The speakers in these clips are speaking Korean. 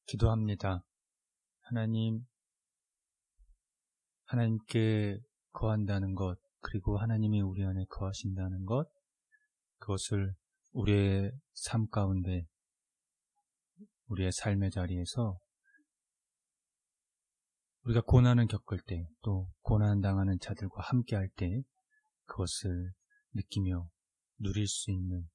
기도합니다. 하나님께 거한다는 것, 그리고 하나님이 우리 안에 거하신다는 것, 그것을 우리의 삶 가운데, 우리의 삶의 자리에서 우리가 고난을 겪을 때, 또 고난 당하는 자들과 함께 할 때 그것을 느끼며 누릴 수 있는,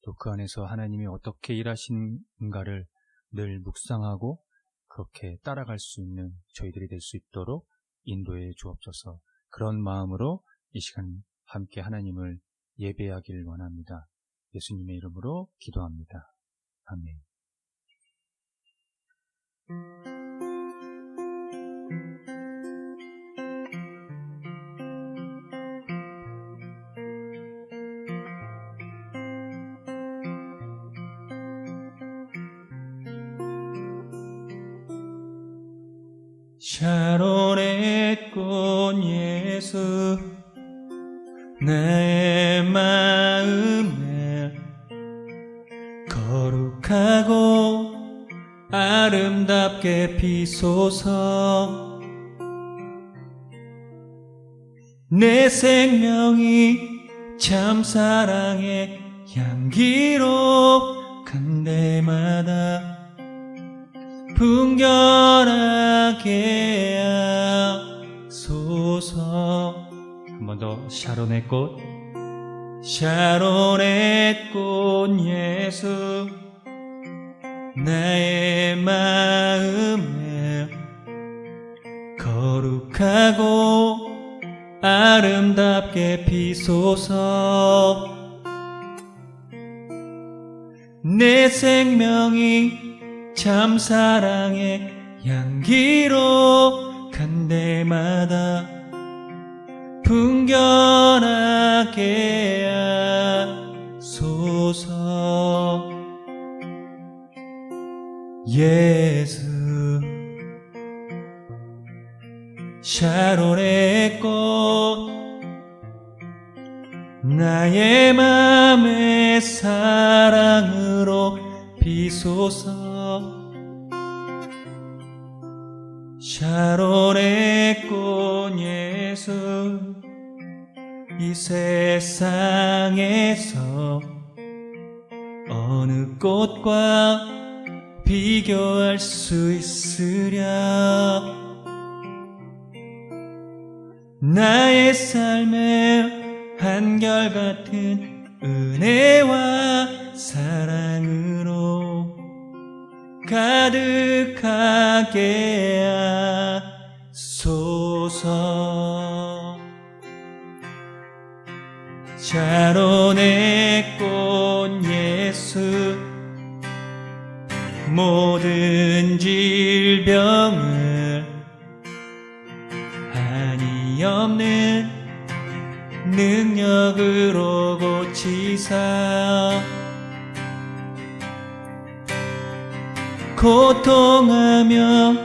또 그 안에서 하나님이 어떻게 일하신가를 늘 묵상하고 그렇게 따라갈 수 있는 저희들이 될 수 있도록 인도해 주옵소서. 그런 마음으로 이 시간 함께 하나님을 예배하길 원합니다. 예수님의 이름으로 기도합니다. 아멘. 샤론의 꽃 예수, 나의 마음에 거룩하고 아름답게 피소서. 내 생명이 참 사랑의 향기로 간 데마다 풍겨나게 하소서. 한 번 더. 샤론의 꽃, 샤론의 꽃 예수, 나의 마음에 거룩하고 아름답게 피소서. 내 생명이 참 사랑의 향기로 간 데마다 풍겨나게 하소서. 예수, 샤론의 꽃, 나의 맘의 사랑으로 피소서. 샤론의 꽃 예수, 이 세상에서 어느 꽃과 비교할 수 있으랴. 나의 삶에 한결같은 은혜와 사랑으로 가득하게 하소서. 샤론의 꽃 예수, 모든 질병을 한이 없는 능력으로 고치사, 고통하며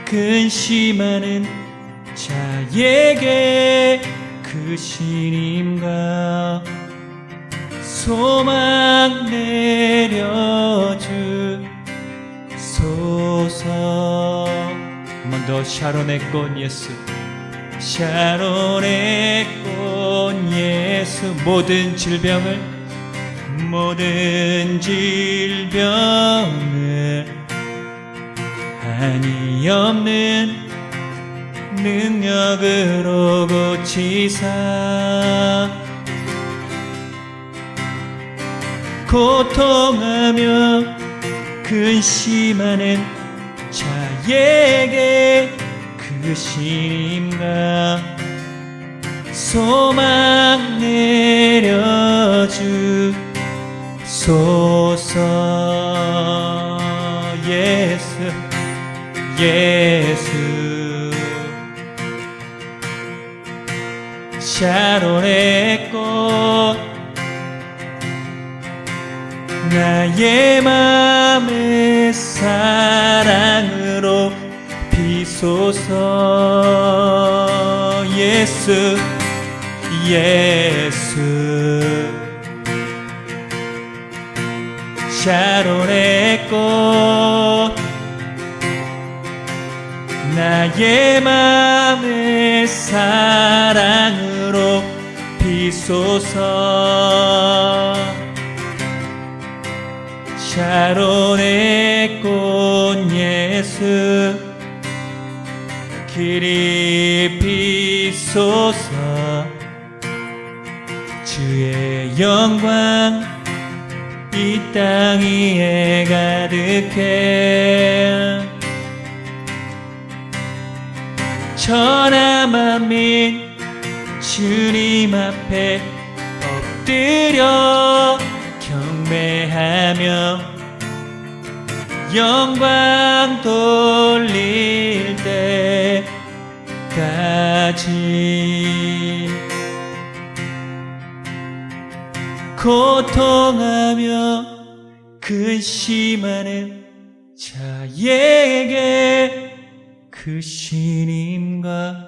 근심하는 자에게 그 신임과 소망 내려주소서. 한 번 더. 샤론의 꽃 예수, 샤론의 꽃 예수, 모든 질병을 한이 없는 능력으로 고치사, 고통하며 근심하는 자에게 그 신임과 소망 내려주소서. 예수, 예수, 샤론의 꽃, 나의 맘의 사랑으로 피소서. 예수, 예수, 샤론의 꽃, 나의 맘을 사랑으로 비소서. 샤론의 꽃 예수 그리 비소서. 주의 영광 이 땅 위에 가득해. 천하 만민 주님 앞에 엎드려 경배하며 영광 돌릴 때까지. 고통하며 근심하는 자에게 그 신임과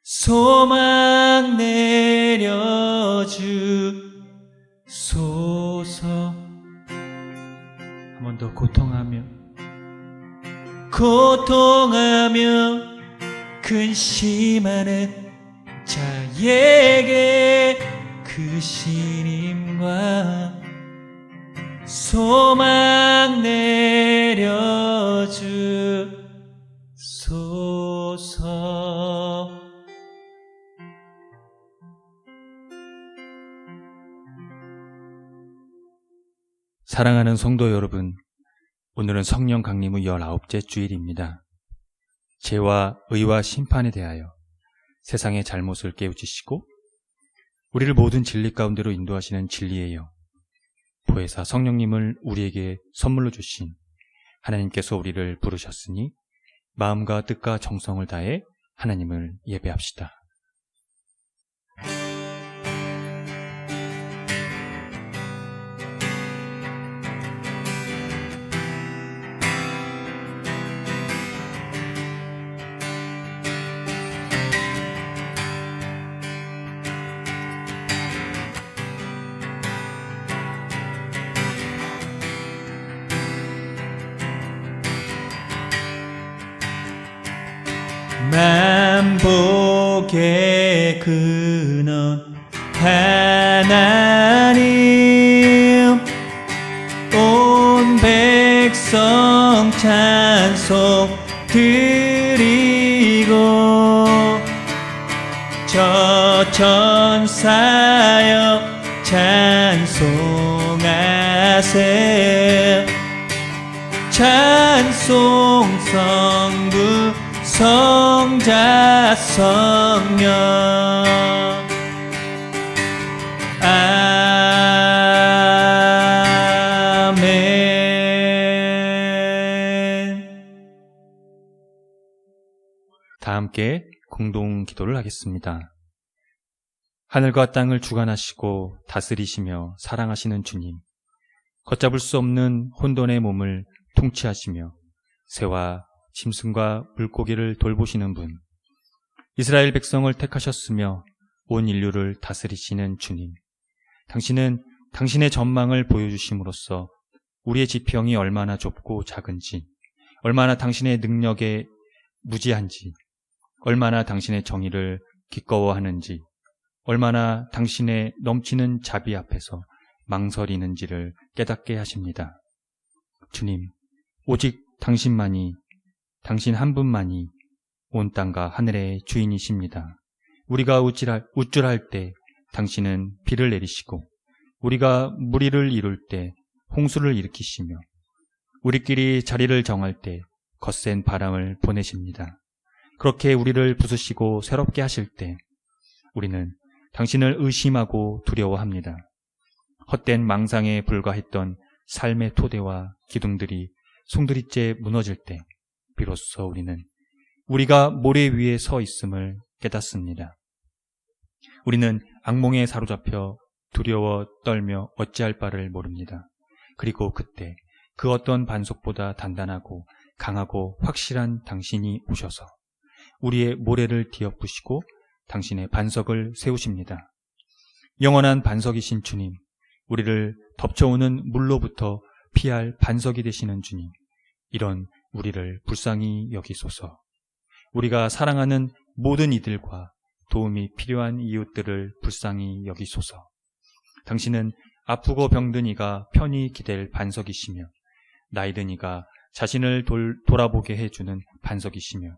소망 내려주소서. 한 번 더. 고통하며 근심하는 자에게 그 신임과 소망 내려주소서. 사랑하는 성도 여러분, 오늘은 성령 강림의 19째 주일입니다. 죄와 의와 심판에 대하여 세상의 잘못을 깨우치시고 우리를 모든 진리 가운데로 인도하시는 진리예요. 보혜사 성령님을 우리에게 선물로 주신 하나님께서 우리를 부르셨으니 마음과 뜻과 정성을 다해 하나님을 예배합시다. 만복의 근원 하나님, 온 백성 찬송 드리고 저 천사여 찬송하세. 찬송 성부 성자 성령 아멘. 다 함께 공동 기도를 하겠습니다. 하늘과 땅을 주관하시고 다스리시며 사랑하시는 주님, 걷잡을 수 없는 혼돈의 몸을 통치하시며 새와 짐승과 물고기를 돌보시는 분, 이스라엘 백성을 택하셨으며 온 인류를 다스리시는 주님, 당신은 당신의 전망을 보여주심으로써 우리의 지평이 얼마나 좁고 작은지, 얼마나 당신의 능력에 무지한지, 얼마나 당신의 정의를 기꺼워하는지, 얼마나 당신의 넘치는 자비 앞에서 망설이는지를 깨닫게 하십니다. 주님, 오직 당신만이, 당신 한 분만이 온 땅과 하늘의 주인이십니다. 우리가 우쭐할 때 당신은 비를 내리시고, 우리가 무리를 이룰 때 홍수를 일으키시며, 우리끼리 자리를 정할 때 거센 바람을 보내십니다. 그렇게 우리를 부수시고 새롭게 하실 때 우리는 당신을 의심하고 두려워합니다. 헛된 망상에 불과했던 삶의 토대와 기둥들이 송두리째 무너질 때 비로소 우리는 우리가 모래 위에 서 있음을 깨닫습니다. 우리는 악몽에 사로잡혀 두려워 떨며 어찌할 바를 모릅니다. 그리고 그때 그 어떤 반석보다 단단하고 강하고 확실한 당신이 오셔서 우리의 모래를 뒤엎으시고 당신의 반석을 세우십니다. 영원한 반석이신 주님, 우리를 덮쳐오는 물로부터 피할 반석이 되시는 주님, 이런 우리를 불쌍히 여기소서. 우리가 사랑하는 모든 이들과 도움이 필요한 이웃들을 불쌍히 여기소서. 당신은 아프고 병든 이가 편히 기댈 반석이시며 나이든 이가 자신을 돌아보게 해주는 반석이시며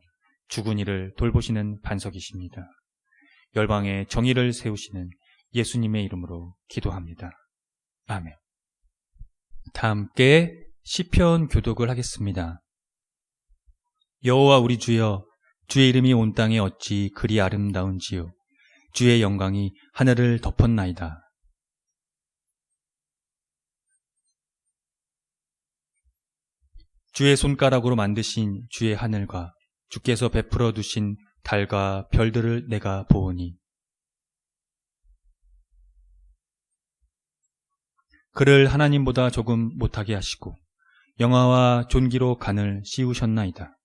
죽은 이를 돌보시는 반석이십니다. 열방의 정의를 세우시는 예수님의 이름으로 기도합니다. 아멘. 다 함께 시편 교독을 하겠습니다. 여호와 우리 주여, 주의 이름이 온 땅에 어찌 그리 아름다운지요. 주의 영광이 하늘을 덮었나이다. 주의 손가락으로 만드신 주의 하늘과 주께서 베풀어 두신 달과 별들을 내가 보오니 그를 하나님보다 조금 못하게 하시고 영화와 존귀로 간을 씌우셨나이다.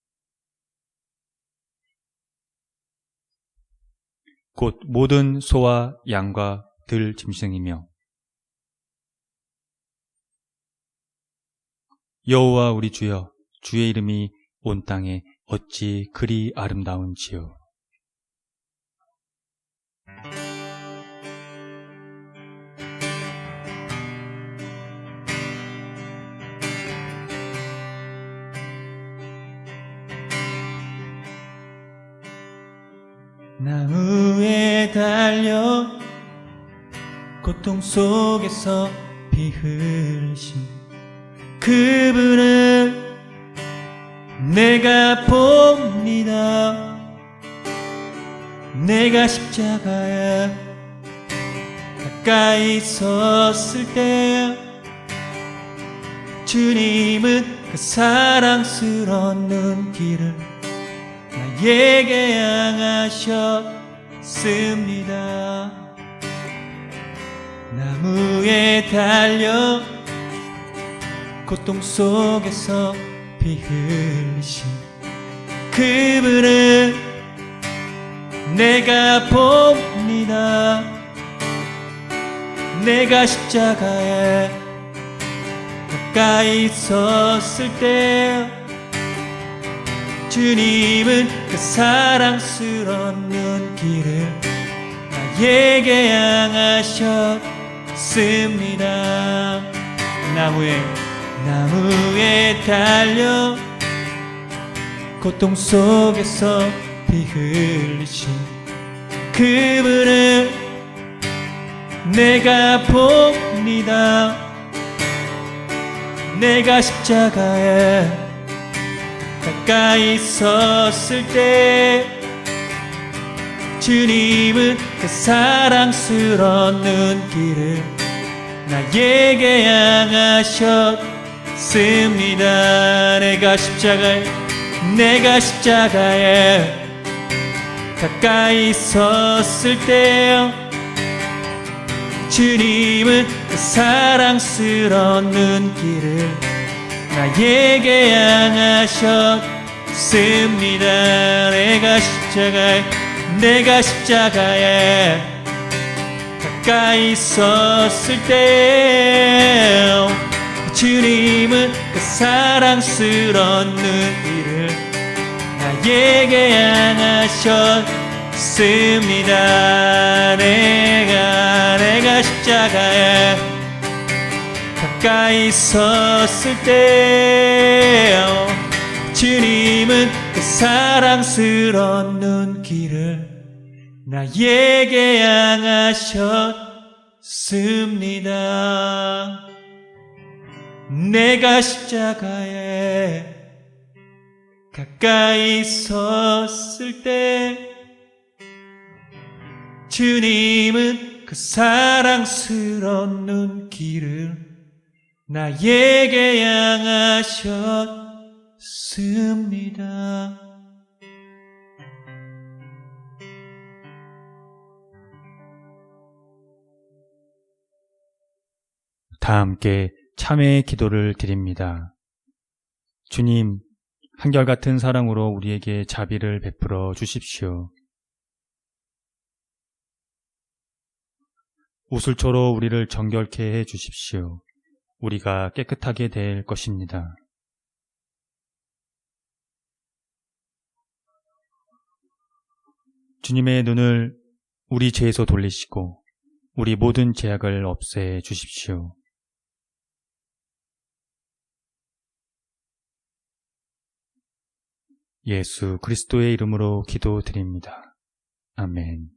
곧 모든 소와 양과 들 짐승이며 여호와 우리 주여, 주의 이름이 온 땅에 어찌 그리 아름다운지요. 나무에 달려 고통 속에서 피 흘리신 그분을 내가 봅니다. 내가 십자가에 가까이 섰을 때 주님은 그 사랑스러운 눈길을 나에게 향하셨습니다. 나무에 달려 고통 속에서 피 흘리신 그분을 내가 봅니다. 내가 십자가에 가까이 섰을 때 주님은 그 사랑스러운 눈길을 나에게 향하셨습니다. 나무에 달려 고통 속에서 피 흘리신 그분을 내가 봅니다. 내가 십자가에 가까이 섰을 때 주님은 그 사랑스러운 눈길을 나에게 향하셨습니다. 내가 십자가에 가까이 섰을 때 주님은 그 사랑스러운 눈길을 나에게 향하셨습니다. 내가 십자가에 가까이 섰을 때 주님은 그 사랑스러운 눈길을 나에게 향하셨습니다. 내가 십자가에 가까이 섰을 때 주님은 그 사랑스러운 눈길을 나에게 향하셨습니다. 내가 십자가에 가까이 섰을 때 주님은 그 사랑스러운 눈길을 나에게 향하셨습니다. 다 함께 참회의 기도를 드립니다. 주님, 한결같은 사랑으로 우리에게 자비를 베풀어 주십시오. 우슬초로 우리를 정결케 해 주십시오. 우리가 깨끗하게 될 것입니다. 주님의 눈을 우리 죄에서 돌리시고 우리 모든 죄악을 없애 주십시오. 예수 그리스도의 이름으로 기도드립니다. 아멘.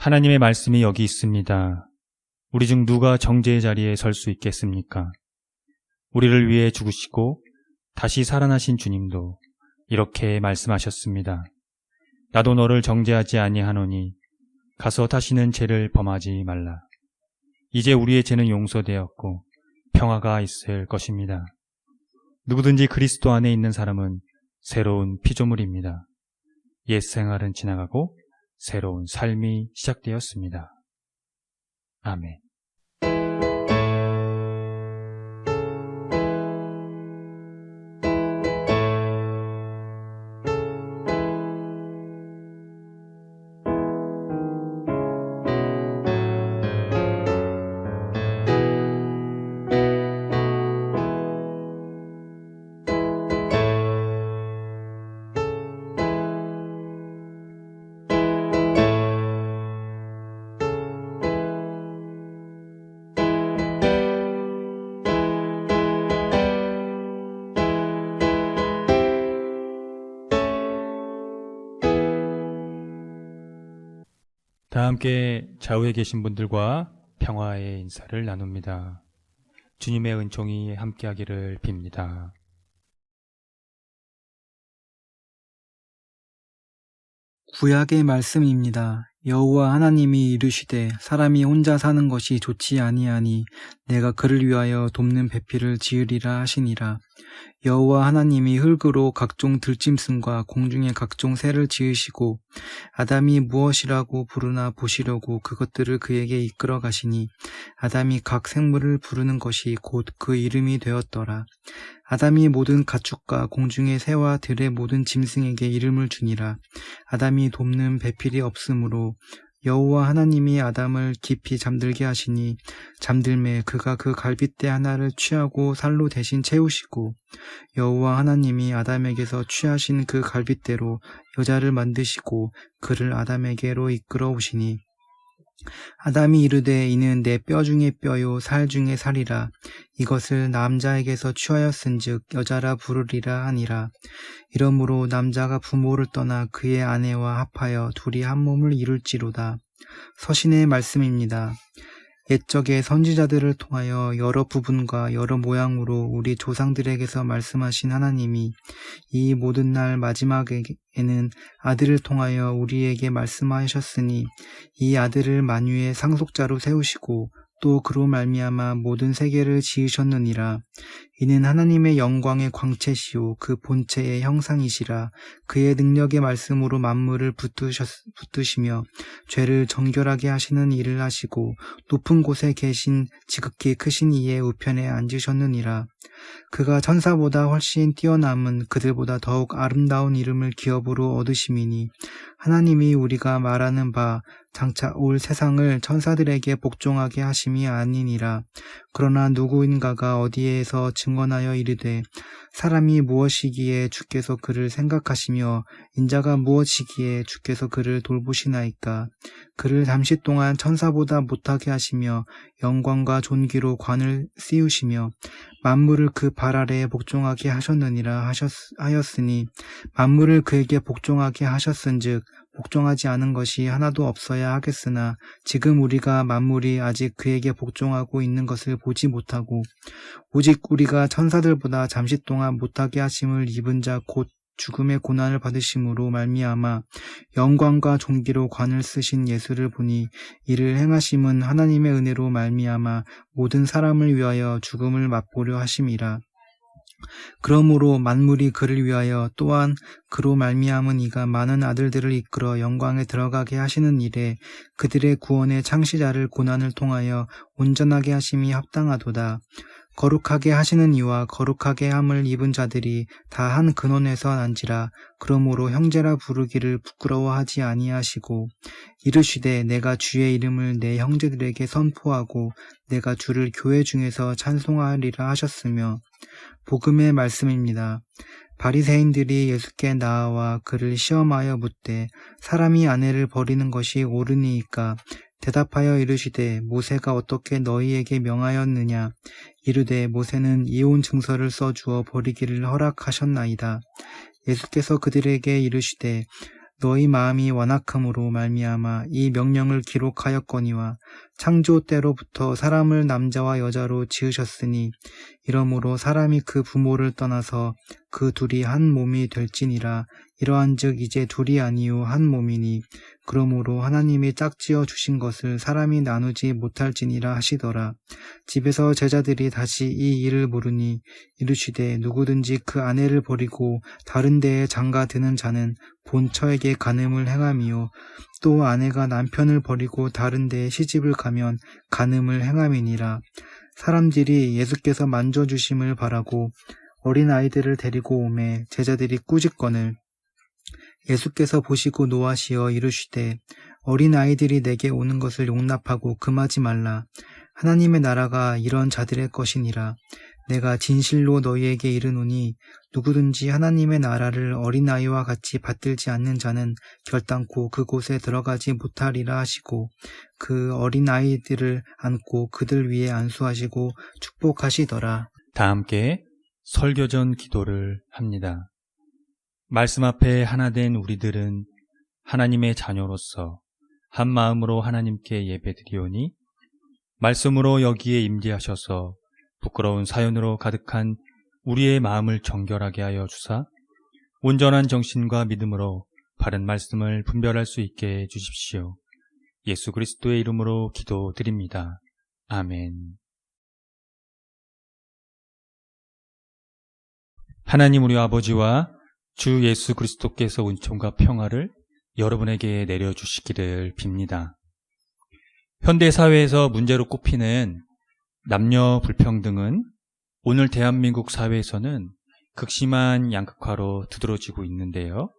하나님의 말씀이 여기 있습니다. 우리 중 누가 정죄의 자리에 설 수 있겠습니까? 우리를 위해 죽으시고 다시 살아나신 주님도 이렇게 말씀하셨습니다. 나도 너를 정죄하지 아니하노니 가서 다시는 죄를 범하지 말라. 이제 우리의 죄는 용서되었고 평화가 있을 것입니다. 누구든지 그리스도 안에 있는 사람은 새로운 피조물입니다. 옛 생활은 지나가고 새로운 삶이 시작되었습니다. 아멘. 다 함께 좌우에 계신 분들과 평화의 인사를 나눕니다. 주님의 은총이 함께하기를 빕니다. 구약의 말씀입니다. 여호와 하나님이 이르시되 사람이 혼자 사는 것이 좋지 아니하니 내가 그를 위하여 돕는 배필을 지으리라 하시니라. 여호와 하나님이 흙으로 각종 들짐승과 공중의 각종 새를 지으시고 아담이 무엇이라고 부르나 보시려고 그것들을 그에게 이끌어 가시니 아담이 각 생물을 부르는 것이 곧 그 이름이 되었더라. 아담이 모든 가축과 공중의 새와 들의 모든 짐승에게 이름을 주니라. 아담이 돕는 배필이 없으므로 여호와 하나님이 아담을 깊이 잠들게 하시니 잠들매 그가 그 갈빗대 하나를 취하고 살로 대신 채우시고 여호와 하나님이 아담에게서 취하신 그 갈빗대로 여자를 만드시고 그를 아담에게로 이끌어 오시니 아담이 이르되 이는 내 뼈 중에 뼈요 살 중에 살이라. 이것을 남자에게서 취하였은즉 여자라 부르리라 하니라. 이러므로 남자가 부모를 떠나 그의 아내와 합하여 둘이 한 몸을 이룰지로다. 서신의 말씀입니다. 옛적의 선지자들을 통하여 여러 부분과 여러 모양으로 우리 조상들에게서 말씀하신 하나님이 이 모든 날 마지막에는 아들을 통하여 우리에게 말씀하셨으니 이 아들을 만유의 상속자로 세우시고 또 그로 말미암아 모든 세계를 지으셨느니라. 이는 하나님의 영광의 광채시요 그 본체의 형상이시라. 그의 능력의 말씀으로 만물을 붙드시며 죄를 정결하게 하시는 일을 하시고 높은 곳에 계신 지극히 크신 이의 우편에 앉으셨느니라. 그가 천사보다 훨씬 뛰어남은 그들보다 더욱 아름다운 이름을 기업으로 얻으심이니 하나님이 우리가 말하는 바 장차 올 세상을 천사들에게 복종하게 하심이 아니니라. 그러나 누구인가가 어디에서 증언하여 이르되 사람이 무엇이기에 주께서 그를 생각하시며 인자가 무엇이기에 주께서 그를 돌보시나이까. 그를 잠시 동안 천사보다 못하게 하시며 영광과 존귀로 관을 씌우시며 만물을 그 발 아래에 복종하게 하셨느니라 하였으니 만물을 그에게 복종하게 하셨은즉 복종하지 않은 것이 하나도 없어야 하겠으나 지금 우리가 만물이 아직 그에게 복종하고 있는 것을 보지 못하고 오직 우리가 천사들보다 잠시 동안 못하게 하심을 입은 자 곧 죽음의 고난을 받으심으로 말미암아 영광과 존귀로 관을 쓰신 예수를 보니 이를 행하심은 하나님의 은혜로 말미암아 모든 사람을 위하여 죽음을 맛보려 하심이라. 그러므로 만물이 그를 위하여 또한 그로 말미암은 이가 많은 아들들을 이끌어 영광에 들어가게 하시는 일에 그들의 구원의 창시자를 고난을 통하여 온전하게 하심이 합당하도다. 거룩하게 하시는 이와 거룩하게 함을 입은 자들이 다 한 근원에서 난지라. 그러므로 형제라 부르기를 부끄러워하지 아니하시고 이르시되 내가 주의 이름을 내 형제들에게 선포하고 내가 주를 교회 중에서 찬송하리라 하셨으며. 복음의 말씀입니다. 바리새인들이 예수께 나아와 그를 시험하여 묻되 사람이 아내를 버리는 것이 옳으니이까. 대답하여 이르시되 모세가 어떻게 너희에게 명하였느냐. 이르되 모세는 이혼 증서를 써주어 버리기를 허락하셨나이다. 예수께서 그들에게 이르시되 너희 마음이 완악함으로 말미암아 이 명령을 기록하였거니와 창조 때로부터 사람을 남자와 여자로 지으셨으니 이러므로 사람이 그 부모를 떠나서 그 둘이 한 몸이 될지니라. 이러한즉 이제 둘이 아니요 한 몸이니 그러므로 하나님이 짝지어 주신 것을 사람이 나누지 못할지니라 하시더라. 집에서 제자들이 다시 이 일을 물으니 이르시되 누구든지 그 아내를 버리고 다른 데에 장가 드는 자는 본처에게 간음을 행함이요 또 아내가 남편을 버리고 다른 데에 시집을 가면 간음을 행함이니라. 사람들이 예수께서 만져주심을 바라고 어린아이들을 데리고 오매 제자들이 꾸짖거늘 예수께서 보시고 노하시어 이르시되 어린아이들이 내게 오는 것을 용납하고 금하지 말라. 하나님의 나라가 이런 자들의 것이니라. 내가 진실로 너희에게 이르노니 누구든지 하나님의 나라를 어린아이와 같이 받들지 않는 자는 결단코 그곳에 들어가지 못하리라 하시고 그 어린아이들을 안고 그들 위에 안수하시고 축복하시더라. 다 함께 설교전 기도를 합니다. 말씀 앞에 하나 된 우리들은 하나님의 자녀로서 한 마음으로 하나님께 예배드리오니 말씀으로 여기에 임재하셔서 부끄러운 사연으로 가득한 우리의 마음을 정결하게 하여 주사 온전한 정신과 믿음으로 바른 말씀을 분별할 수 있게 해주십시오. 예수 그리스도의 이름으로 기도드립니다. 아멘. 하나님 우리 아버지와 주 예수 그리스도께서 은총과 평화를 여러분에게 내려주시기를 빕니다. 현대사회에서 문제로 꼽히는 남녀 불평등은 오늘 대한민국 사회에서는 극심한 양극화로 두드러지고 있는데요.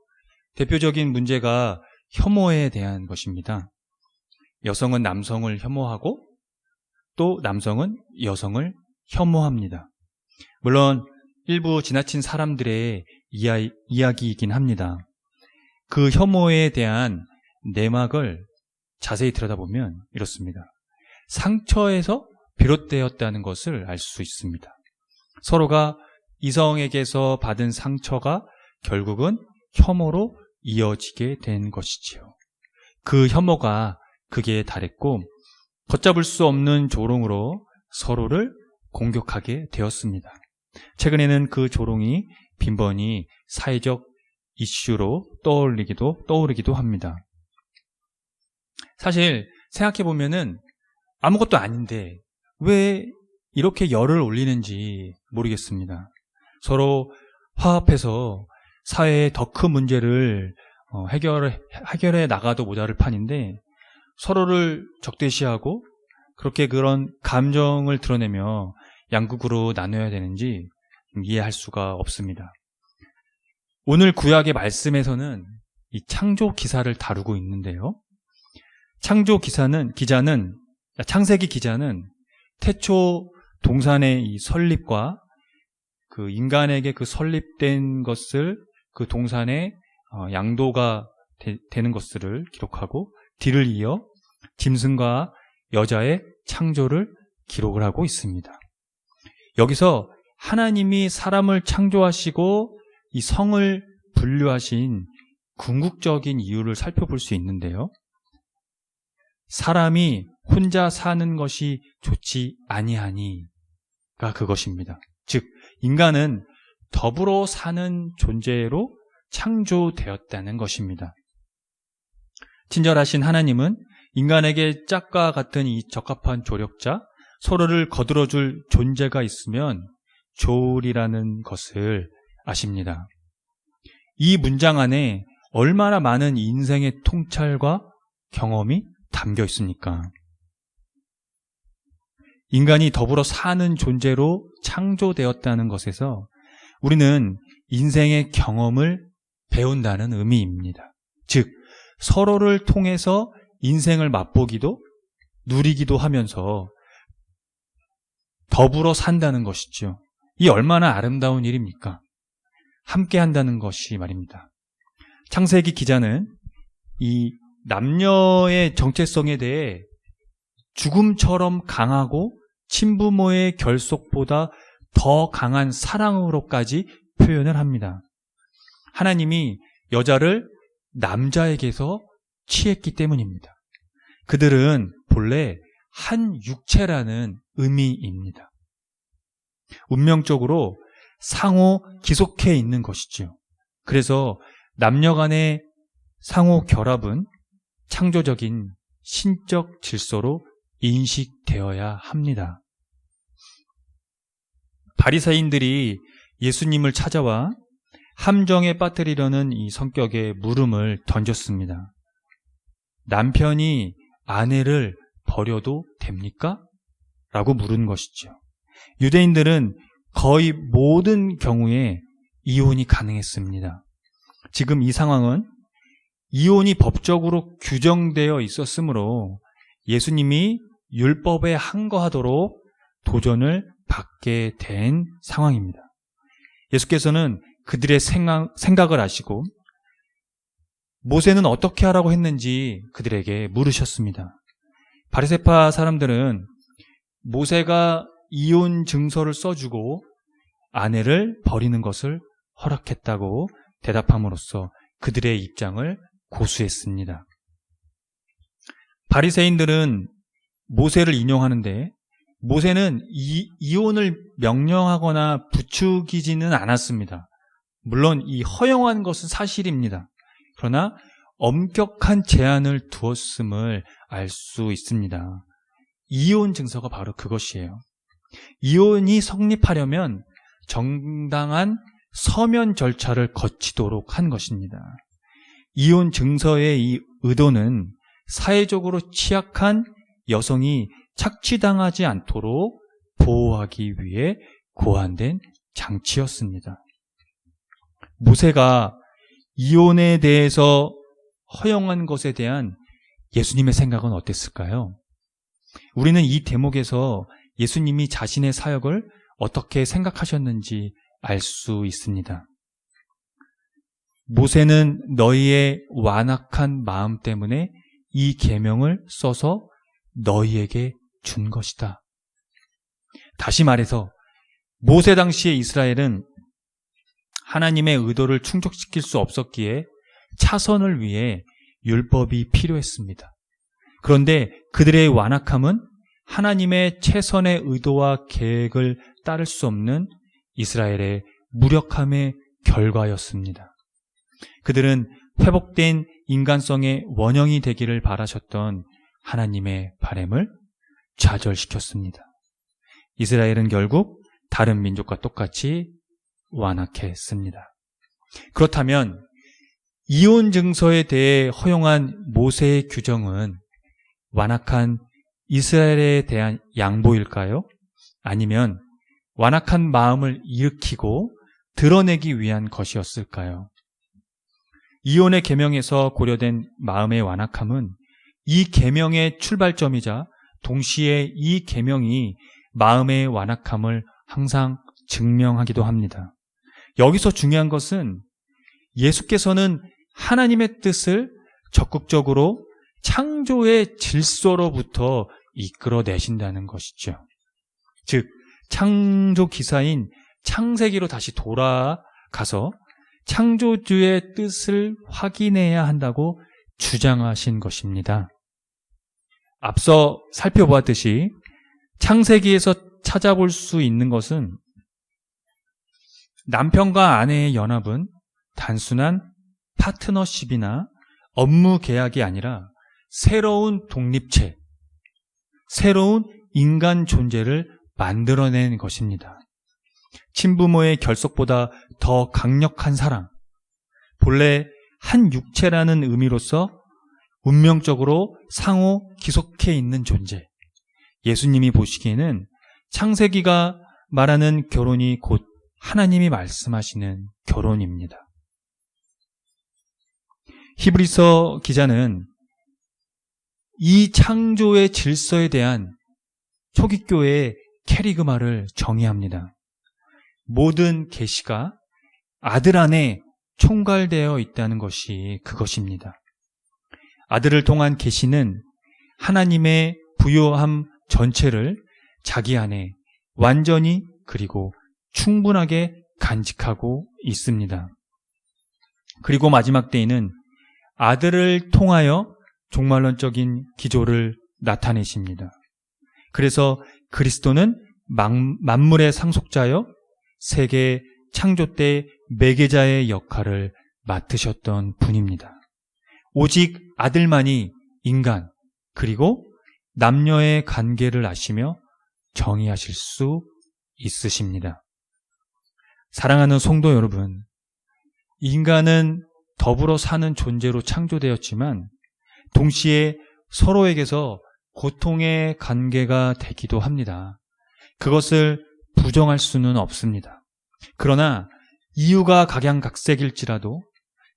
대표적인 문제가 혐오에 대한 것입니다. 여성은 남성을 혐오하고 또 남성은 여성을 혐오합니다. 물론 일부 지나친 사람들의 이야기이긴 합니다. 그 혐오에 대한 내막을 자세히 들여다보면 이렇습니다. 상처에서 비롯되었다는 것을 알 수 있습니다. 서로가 이성에게서 받은 상처가 결국은 혐오로 이어지게 된 것이지요. 그 혐오가 극에 달했고 걷잡을 수 없는 조롱으로 서로를 공격하게 되었습니다. 최근에는 그 조롱이 빈번히 사회적 이슈로 떠오르기도 합니다. 사실 생각해보면은 아무것도 아닌데 왜 이렇게 열을 올리는지 모르겠습니다. 서로 화합해서 사회의 더 큰 문제를 해결해 나가도 모자랄 판인데 서로를 적대시하고 그렇게 그런 감정을 드러내며 양극으로 나눠야 되는지 이해할 수가 없습니다. 오늘 구약의 말씀에서는 이 창조 기사를 다루고 있는데요. 창세기 기자는 태초 동산의 이 설립과 그 인간에게 그 설립된 것을 그 동산의 양도가 되는 것들을 기록하고 뒤를 이어 짐승과 여자의 창조를 기록을 하고 있습니다. 여기서 하나님이 사람을 창조하시고 이 성을 분류하신 궁극적인 이유를 살펴볼 수 있는데요. 사람이 혼자 사는 것이 좋지 아니하니가 그것입니다. 즉 인간은 더불어 사는 존재로 창조되었다는 것입니다. 친절하신 하나님은 인간에게 짝과 같은 이 적합한 조력자, 서로를 거들어줄 존재가 있으면 좋으리라는 것을 아십니다. 이 문장 안에 얼마나 많은 인생의 통찰과 경험이 담겨 있습니까? 인간이 더불어 사는 존재로 창조되었다는 것에서 우리는 인생의 경험을 배운다는 의미입니다. 즉, 서로를 통해서 인생을 맛보기도 누리기도 하면서 더불어 산다는 것이죠. 이 얼마나 아름다운 일입니까? 함께 한다는 것이 말입니다. 창세기 기자는 이 남녀의 정체성에 대해 죽음처럼 강하고 친부모의 결속보다 더 강한 사랑으로까지 표현을 합니다. 하나님이 여자를 남자에게서 취했기 때문입니다. 그들은 본래 한 육체라는 의미입니다. 운명적으로 상호 기속해 있는 것이죠. 그래서 남녀 간의 상호 결합은 창조적인 신적 질서로 인식되어야 합니다. 바리새인들이 예수님을 찾아와 함정에 빠뜨리려는 이 성격의 물음을 던졌습니다. 남편이 아내를 버려도 됩니까? 라고 물은 것이죠. 유대인들은 거의 모든 경우에 이혼이 가능했습니다. 지금 이 상황은 이혼이 법적으로 규정되어 있었으므로 예수님이 율법에 항거하도록 도전을 받게 된 상황입니다. 예수께서는 그들의 생각을 아시고 모세는 어떻게 하라고 했는지 그들에게 물으셨습니다. 바리새파 사람들은 모세가 이혼 증서를 써주고 아내를 버리는 것을 허락했다고 대답함으로써 그들의 입장을 고수했습니다. 바리새인들은 모세를 인용하는데 모세는 이혼을 명령하거나 부추기지는 않았습니다. 물론 이 허용한 것은 사실입니다. 그러나 엄격한 제한을 두었음을 알 수 있습니다. 이혼 증서가 바로 그것이에요. 이혼이 성립하려면 정당한 서면 절차를 거치도록 한 것입니다. 이혼 증서의 이 의도는 사회적으로 취약한 여성이 착취당하지 않도록 보호하기 위해 고안된 장치였습니다. 모세가 이혼에 대해서 허용한 것에 대한 예수님의 생각은 어땠을까요? 우리는 이 대목에서 예수님이 자신의 사역을 어떻게 생각하셨는지 알 수 있습니다. 모세는 너희의 완악한 마음 때문에 이 계명을 써서 너희에게 준 것이다. 다시 말해서 모세 당시의 이스라엘은 하나님의 의도를 충족시킬 수 없었기에 차선을 위해 율법이 필요했습니다. 그런데 그들의 완악함은 하나님의 최선의 의도와 계획을 따를 수 없는 이스라엘의 무력함의 결과였습니다. 그들은 회복된 인간성의 원형이 되기를 바라셨던 하나님의 바람을 좌절시켰습니다. 이스라엘은 결국 다른 민족과 똑같이 완악했습니다. 그렇다면 이혼 증서에 대해 허용한 모세의 규정은 완악한 이스라엘에 대한 양보일까요? 아니면 완악한 마음을 일으키고 드러내기 위한 것이었을까요? 이혼의 계명에서 고려된 마음의 완악함은 이 계명의 출발점이자 동시에 이 계명이 마음의 완악함을 항상 증명하기도 합니다. 여기서 중요한 것은 예수께서는 하나님의 뜻을 적극적으로 창조의 질서로부터 이끌어내신다는 것이죠. 즉, 창조 기사인 창세기로 다시 돌아가서 창조주의 뜻을 확인해야 한다고 주장하신 것입니다. 앞서 살펴보았듯이 창세기에서 찾아볼 수 있는 것은 남편과 아내의 연합은 단순한 파트너십이나 업무 계약이 아니라 새로운 독립체, 새로운 인간 존재를 만들어낸 것입니다. 친부모의 결속보다 더 강력한 사랑, 본래 한 육체라는 의미로서 운명적으로 상호 기속해 있는 존재. 예수님이 보시기에는 창세기가 말하는 결혼이 곧 하나님이 말씀하시는 결혼입니다. 히브리서 기자는 이 창조의 질서에 대한 초기교회의 캐리그마를 정의합니다. 모든 계시가 아들 안에 총괄되어 있다는 것이 그것입니다. 아들을 통한 계시는 하나님의 부요함 전체를 자기 안에 완전히 그리고 충분하게 간직하고 있습니다. 그리고 마지막 때에는 아들을 통하여 종말론적인 기조를 나타내십니다. 그래서 그리스도는 만물의 상속자여 세계 창조 때 매개자의 역할을 맡으셨던 분입니다. 오직 아들만이 인간 그리고 남녀의 관계를 아시며 정의하실 수 있으십니다. 사랑하는 성도 여러분, 인간은 더불어 사는 존재로 창조되었지만 동시에 서로에게서 고통의 관계가 되기도 합니다. 그것을 부정할 수는 없습니다. 그러나 이유가 각양각색일지라도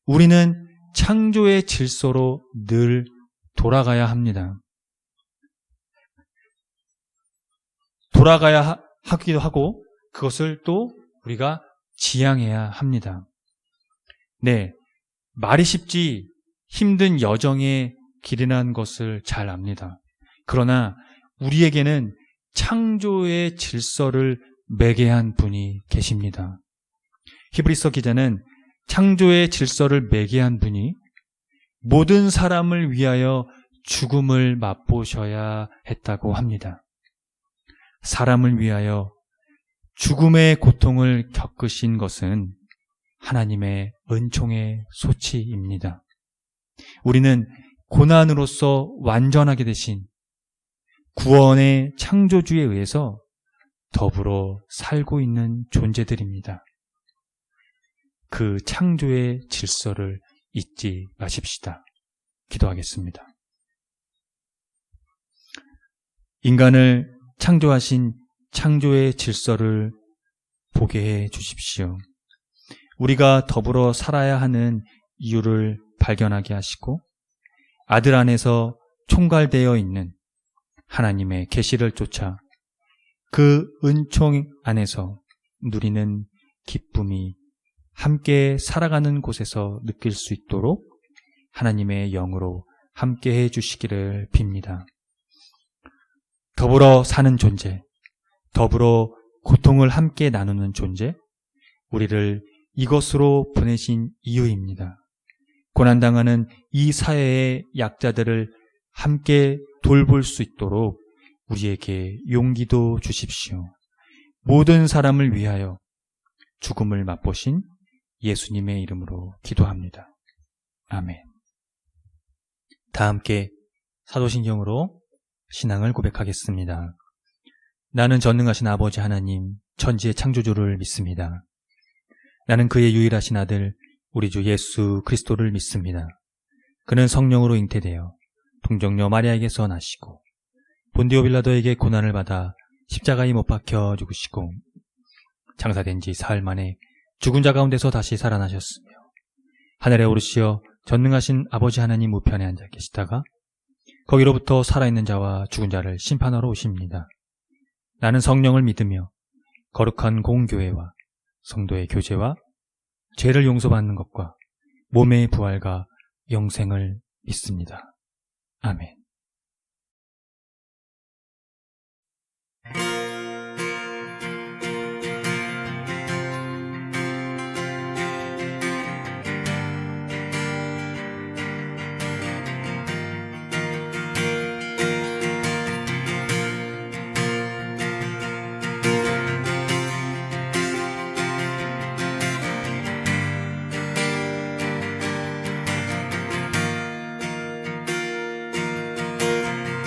우리는 창조의 질서로 늘 돌아가야 합니다. 돌아가야 하기도 하고 그것을 또 우리가 지향해야 합니다. 네, 말이 쉽지 힘든 여정의 길이라는 것을 잘 압니다. 그러나 우리에게는 창조의 질서를 매개한 분이 계십니다. 히브리서 기자는 창조의 질서를 매개한 분이 모든 사람을 위하여 죽음을 맛보셔야 했다고 합니다. 사람을 위하여 죽음의 고통을 겪으신 것은 하나님의 은총의 소치입니다. 우리는 고난으로서 완전하게 되신 구원의 창조주에 의해서 더불어 살고 있는 존재들입니다. 그 창조의 질서를 잊지 마십시다. 기도하겠습니다. 인간을 창조하신 창조의 질서를 보게 해 주십시오. 우리가 더불어 살아야 하는 이유를 발견하게 하시고 아들 안에서 총괄되어 있는 하나님의 계시를 쫓아 그 은총 안에서 누리는 기쁨이 함께 살아가는 곳에서 느낄 수 있도록 하나님의 영으로 함께 해주시기를 빕니다. 더불어 사는 존재, 더불어 고통을 함께 나누는 존재, 우리를 이것으로 보내신 이유입니다. 고난당하는 이 사회의 약자들을 함께 돌볼 수 있도록 우리에게 용기도 주십시오. 모든 사람을 위하여 죽음을 맛보신 예수님의 이름으로 기도합니다. 아멘. 다 함께 사도신경으로 신앙을 고백하겠습니다. 나는 전능하신 아버지 하나님, 천지의 창조주를 믿습니다. 나는 그의 유일하신 아들, 우리 주 예수 그리스도를 믿습니다. 그는 성령으로 잉태되어 동정녀 마리아에게서 나시고 본디오 빌라도에게 고난을 받아 십자가에 못 박혀 죽으시고 장사된 지 사흘 만에 죽은 자 가운데서 다시 살아나셨으며 하늘에 오르시어 전능하신 아버지 하나님 우편에 앉아 계시다가 거기로부터 살아있는 자와 죽은 자를 심판하러 오십니다. 나는 성령을 믿으며 거룩한 공교회와 성도의 교제와 죄를 용서받는 것과 몸의 부활과 영생을 믿습니다. 아멘.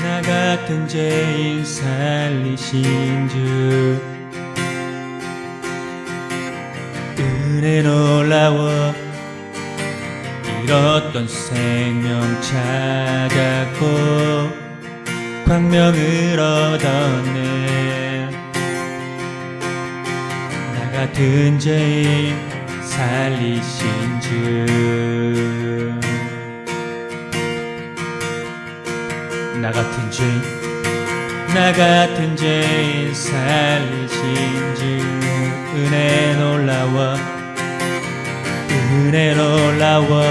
나 같은 죄인 살리신 주 은혜 놀라워 잃었던 생명 찾았고 광명을 얻었네. 나 같은 죄인 살리신 주 나 같은 죄인 살리신 주 은혜 놀라워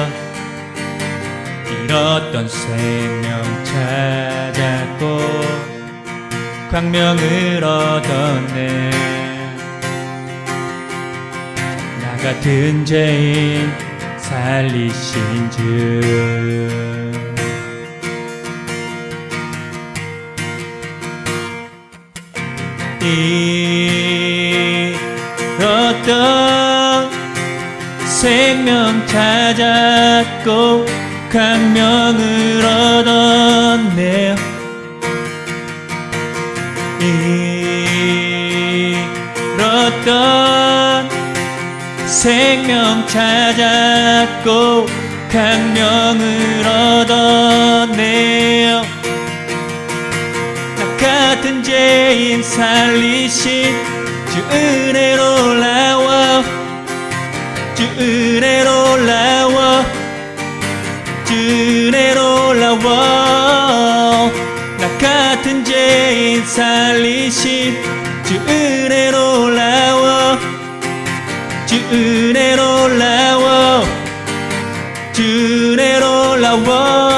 잃었던 생명 찾았고 광명을 얻었네. 나 같은 죄인 살리신 주 잃었던 생명 찾았고 광명을 얻었네. 잃었던 생명 찾았고 광명을 얻었네. 나 같은 죄인 살리신 주 은혜 놀라워 주 은혜 놀라워 주 은혜 놀라워 나 같은 죄인 살리신 주 은혜 놀라워 주 은혜 놀라워 주 은혜 놀라워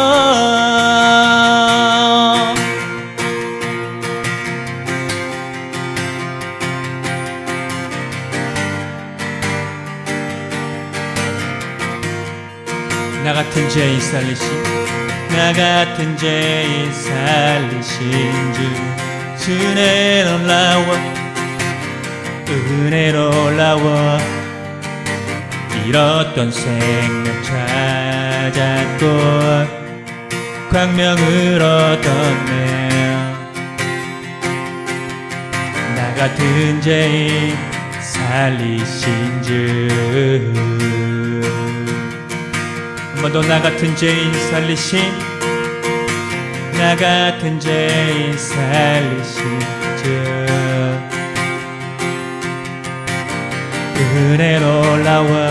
나 같은 죄인 살리신 주 은혜 놀라워 잃었던 생명 찾았고 광명을 얻었네. 나 같은 죄인 살리신 주 한 번 더 나 같은 죄인 살리신 주 은혜 놀라워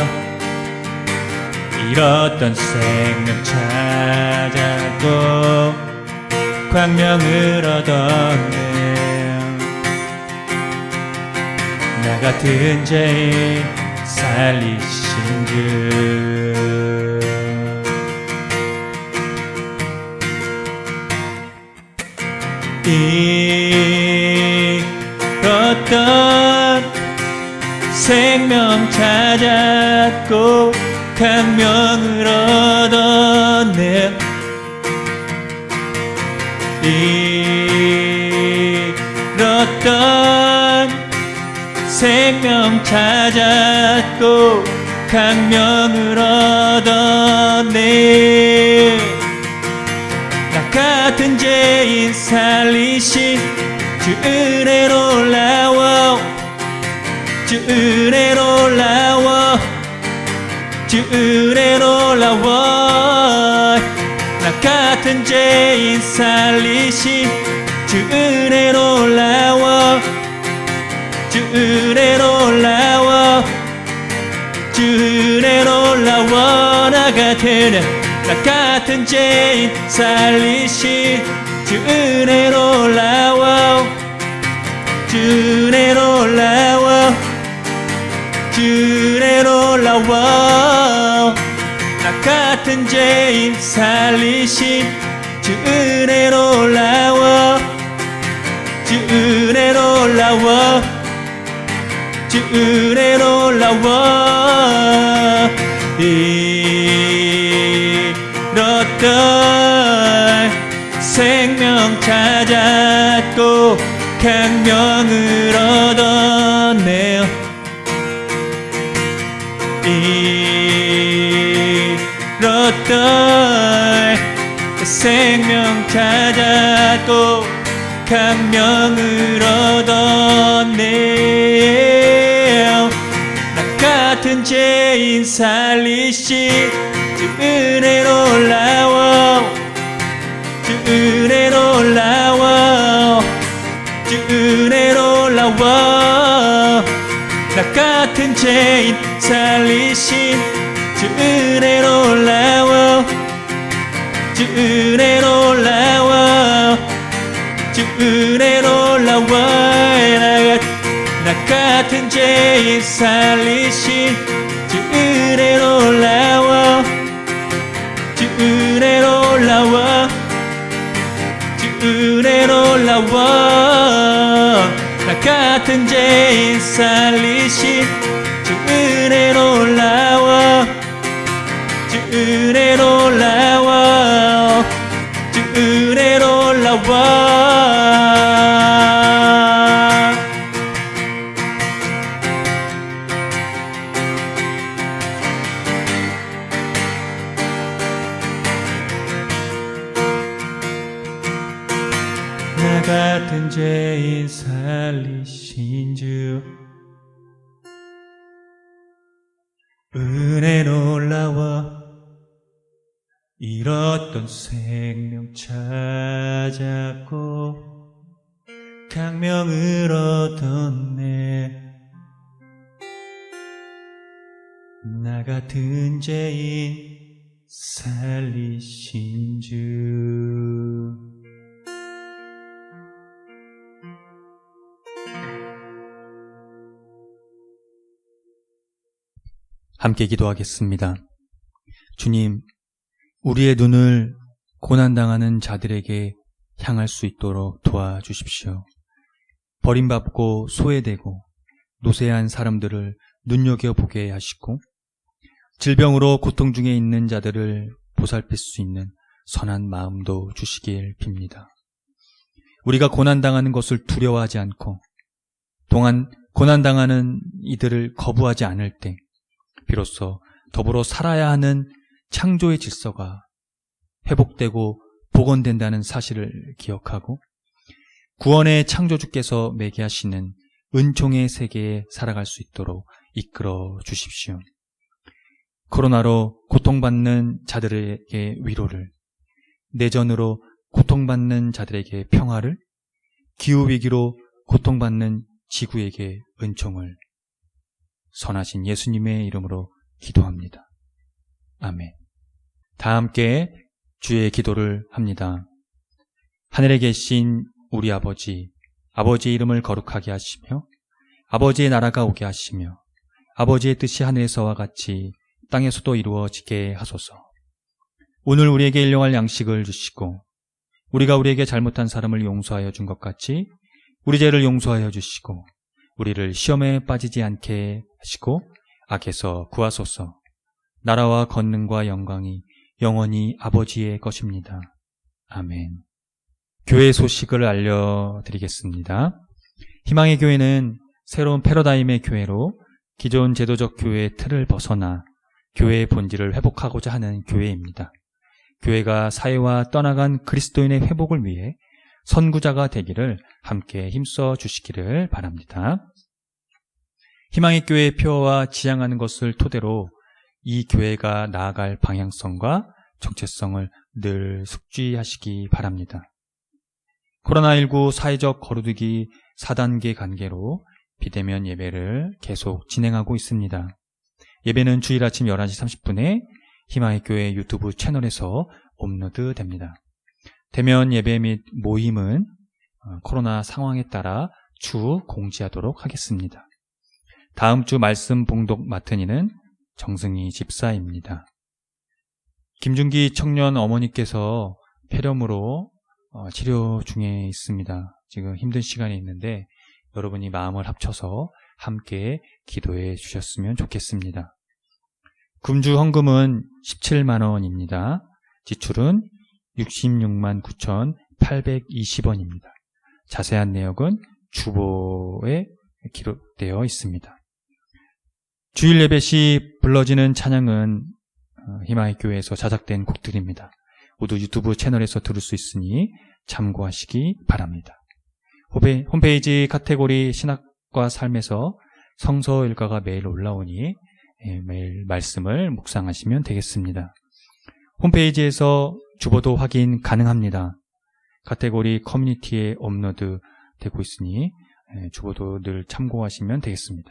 잃었던 생명 찾았고 광명을 얻었네. 나 같은 죄인 살리신 주 잃었던 생명 찾았고 광명을 얻었네. 잃었던 생명 찾았고 광명을 얻었네. 나 같은 죄인 살리신 주 은혜 놀라워 주 은혜 놀라워 주 은혜 놀라워 나 같은 죄인 살리신 주 은혜 놀라워 주 은혜 놀라워 주 은혜 놀라워 나 같은 죄인 살리신 주 은혜 놀라워 주 주내 놀라워 주내 놀라워 나 같은 죄인 살리신 주내 놀라워 주내 놀라워 주내 놀라워 잃었던 생명 찾았고 생명을 얻었네요. 잃었던 생명 찾았고 생명을 얻었네요. 나 같은 죄인 살리신 주 은혜 놀라워 주 은혜 놀라워 주 은혜 놀라워 나 같은 죄인 살리신 주 은혜 놀라워 주 은혜 놀라워 주 은혜 놀라워 나 같은 죄인 살리신 주 은혜 놀라워 주 은혜 놀라워 주 은혜 놀라워 나 같은 죄인 살리신 주 은혜 놀라워 주 은혜 놀라워 주 은혜 놀라워 나 같은 죄인 살리신 주 은혜 놀라워 잃었던 생명 찾았고 생명을 얻었네. 나 같은 죄인 살리신 주 함께 기도하겠습니다. 주님, 우리의 눈을 고난당하는 자들에게 향할 수 있도록 도와주십시오. 버림받고 소외되고 노쇠한 사람들을 눈여겨보게 하시고 질병으로 고통 중에 있는 자들을 보살필 수 있는 선한 마음도 주시길 빕니다. 우리가 고난당하는 것을 두려워하지 않고 동안 고난당하는 이들을 거부하지 않을 때 비로소 더불어 살아야 하는 창조의 질서가 회복되고 복원된다는 사실을 기억하고 구원의 창조주께서 매개하시는 은총의 세계에 살아갈 수 있도록 이끌어 주십시오. 코로나로 고통받는 자들에게 위로를, 내전으로 고통받는 자들에게 평화를, 기후위기로 고통받는 지구에게 은총을 선하신 예수님의 이름으로 기도합니다. 아멘. 다 함께 주의 기도를 합니다. 하늘에 계신 우리 아버지, 아버지의 이름을 거룩하게 하시며 아버지의 나라가 오게 하시며 아버지의 뜻이 하늘에서와 같이 땅에서도 이루어지게 하소서. 오늘 우리에게 일용할 양식을 주시고 우리가 우리에게 잘못한 사람을 용서하여 준 것 같이 우리 죄를 용서하여 주시고 우리를 시험에 빠지지 않게 하시고 악에서 구하소서. 나라와 권능과 영광이 영원히 아버지의 것입니다. 아멘. 교회 소식을 알려드리겠습니다. 희망의 교회는 새로운 패러다임의 교회로 기존 제도적 교회의 틀을 벗어나 교회의 본질을 회복하고자 하는 교회입니다. 교회가 사회와 떠나간 그리스도인의 회복을 위해 선구자가 되기를 함께 힘써 주시기를 바랍니다. 희망의 교회의 표어와 지향하는 것을 토대로 이 교회가 나아갈 방향성과 정체성을 늘 숙지하시기 바랍니다. 코로나19 사회적 거리두기 4단계 관계로 비대면 예배를 계속 진행하고 있습니다. 예배는 주일 아침 11시 30분에 희망의 교회 유튜브 채널에서 업로드 됩니다. 대면 예배 및 모임은 코로나 상황에 따라 추후 공지하도록 하겠습니다. 다음 주 말씀 봉독 맡은 이는 정승희 집사입니다. 김준기 청년 어머니께서 폐렴으로 치료 중에 있습니다. 지금 힘든 시간이 있는데 여러분이 마음을 합쳐서 함께 기도해 주셨으면 좋겠습니다. 금주 헌금은 17만 원입니다. 지출은 66만 9,820원입니다. 자세한 내역은 주보에 기록되어 있습니다. 주일 예배 시 불러지는 찬양은 희망의 교회에서 자작된 곡들입니다. 모두 유튜브 채널에서 들을 수 있으니 참고하시기 바랍니다. 홈페이지 카테고리 신학과 삶에서 성서 일과가 매일 올라오니 매일 말씀을 묵상하시면 되겠습니다. 홈페이지에서 주보도 확인 가능합니다. 카테고리 커뮤니티에 업로드 되고 있으니 주보도 늘 참고하시면 되겠습니다.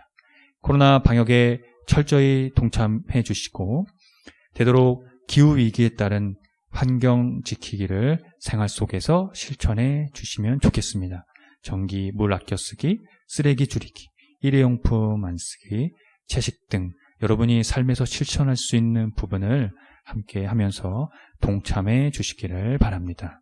코로나 방역에 철저히 동참해 주시고 되도록 기후위기에 따른 환경 지키기를 생활 속에서 실천해 주시면 좋겠습니다. 전기, 물 아껴 쓰기, 쓰레기 줄이기, 일회용품 안 쓰기, 채식 등 여러분이 삶에서 실천할 수 있는 부분을 함께 하면서 동참해 주시기를 바랍니다.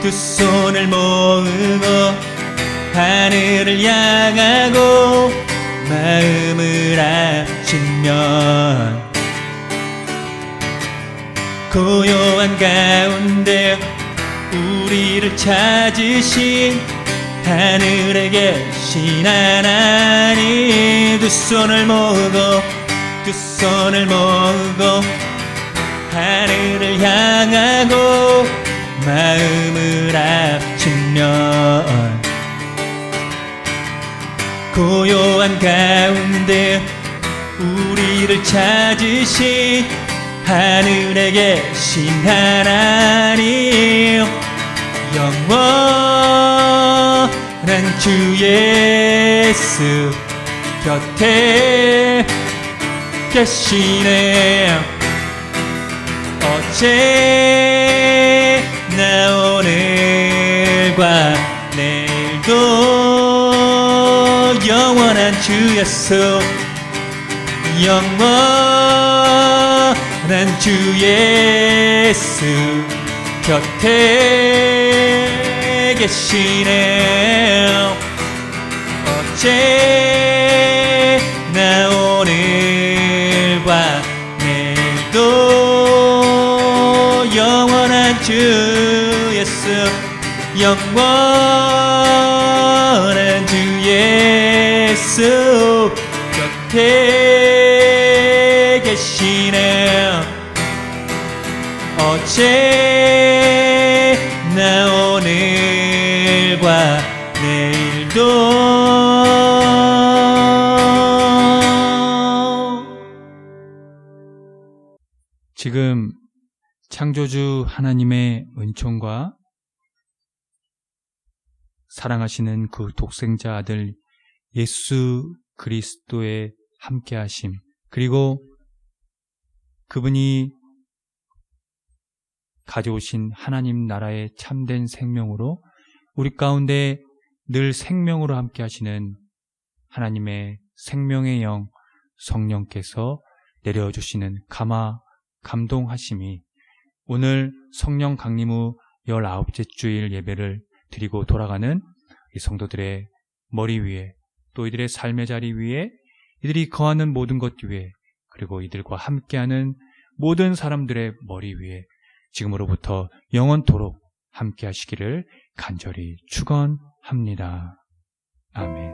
두 손을 모으고 하늘을 향하고 마음을 합치면 고요한 가운데 우리를 찾으신 하늘에 계신 하나님. 두 손을 모으고 하늘을 향하고 마음을 합치면 고요한 가운데 우리를 찾으신 하늘에 계신 하나님. 영원한 주 예수 곁에 계시네. 어제나 오늘과 내일도 영원한 주 예수, 영원한 주 예수 곁에 계시네. 어제나 오늘과 내일도 영원한 주 예수, 영원한 주 예수 곁에 계시네. 어제나 오늘과 내일도 지금 창조주 하나님의 은총과 사랑하시는 그 독생자 아들 예수 그리스도의 함께하심, 그리고 그분이 가져오신 하나님 나라의 참된 생명으로 우리 가운데 늘 생명으로 함께하시는 하나님의 생명의 영 성령께서 내려주시는 감동하심이 오늘 성령 강림 후 19째 주일 예배를 드리고 돌아가는 이 성도들의 머리 위에, 또 이들의 삶의 자리 위에, 이들이 거하는 모든 것 위에, 그리고 이들과 함께하는 모든 사람들의 머리 위에 지금으로부터 영원토록 함께 하시기를 간절히 축원합니다. 아멘.